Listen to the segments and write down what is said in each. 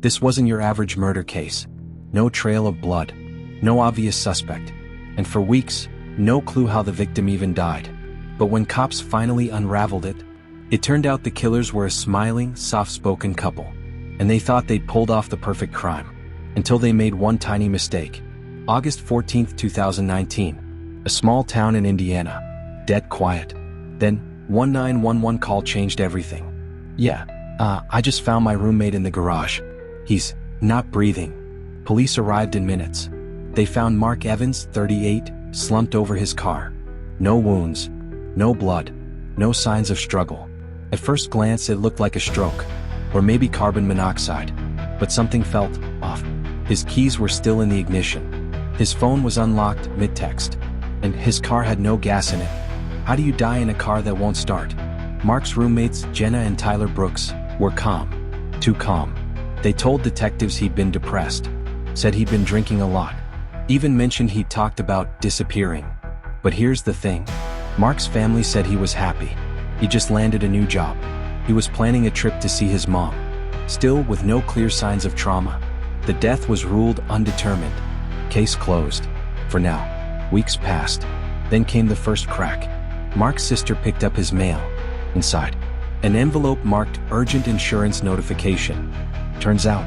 This wasn't your average murder case. No trail of blood, no obvious suspect, and for weeks, no clue how the victim even died. But when cops finally unraveled it, it turned out the killers were a smiling, soft-spoken couple, and they thought they'd pulled off the perfect crime, until they made one tiny mistake. August 14, 2019. A small town in Indiana. Dead quiet. Then, one 911 call changed everything. "Yeah, I just found my roommate in the garage. He's not breathing." Police arrived in minutes. They found Mark Evans, 38, slumped over his car. No wounds, no blood, no signs of struggle. At first glance it looked like a stroke, or maybe carbon monoxide, but something felt off. His keys were still in the ignition. His phone was unlocked mid-text, and his car had no gas in it. How do you die in a car that won't start? Mark's roommates, Jenna and Tyler Brooks, were calm. Too calm. They told detectives he'd been depressed, said he'd been drinking a lot, even mentioned he'd talked about disappearing. But here's the thing. Mark's family said he was happy. He just landed a new job. He was planning a trip to see his mom. Still, with no clear signs of trauma, the death was ruled undetermined. Case closed. For now. Weeks passed. Then came the first crack. Mark's sister picked up his mail. Inside, an envelope marked urgent insurance notification. Turns out,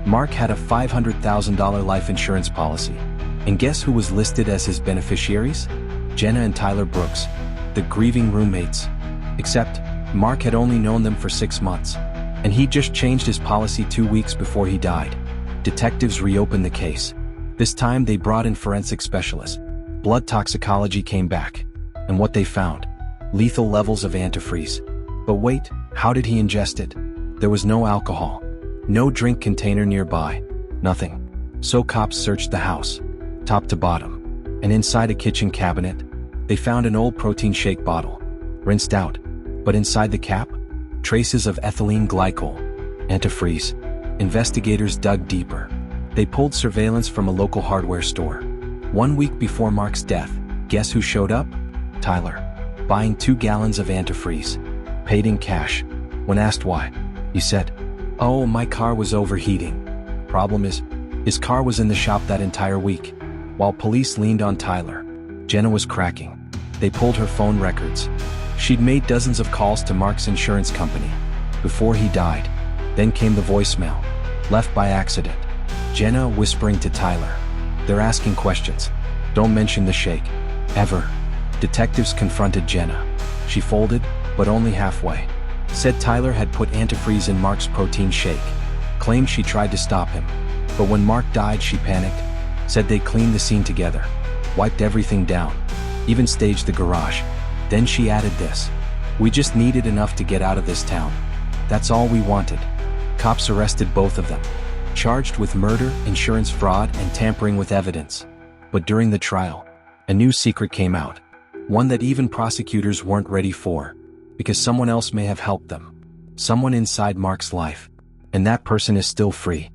Mark had a $500,000 life insurance policy. And guess who was listed as his beneficiaries? Jenna and Tyler Brooks, the grieving roommates. Except, Mark had only known them for 6 months, and he'd just changed his policy 2 weeks before he died. Detectives reopened the case. This time they brought in forensic specialists. Blood toxicology came back, and what they found? Lethal levels of antifreeze. But wait, how did he ingest it? There was no alcohol, no drink container nearby, nothing. So cops searched the house, top to bottom, and inside a kitchen cabinet, they found an old protein shake bottle, rinsed out, but inside the cap, traces of ethylene glycol, antifreeze. Investigators dug deeper. They pulled surveillance from a local hardware store. 1 week before Mark's death, guess who showed up? Tyler, buying 2 gallons of antifreeze. Paid in cash. When asked why, he said, "Oh, my car was overheating." Problem is, his car was in the shop that entire week. While police leaned on Tyler, Jenna was cracking. They pulled her phone records. She'd made dozens of calls to Mark's insurance company before he died. Then came the voicemail, left by accident. Jenna whispering to Tyler, "They're asking questions. Don't mention the shake. Ever." Detectives confronted Jenna. She folded, but only halfway. Said Tyler had put antifreeze in Mark's protein shake. Claimed she tried to stop him. But when Mark died, she panicked. Said they cleaned the scene together. Wiped everything down. Even staged the garage. Then she added this. "We just needed enough to get out of this town. That's all we wanted." Cops arrested both of them, charged with murder, insurance fraud, and tampering with evidence. But during the trial, a new secret came out. One that even prosecutors weren't ready for, because someone else may have helped them. Someone inside Mark's life. And that person is still free.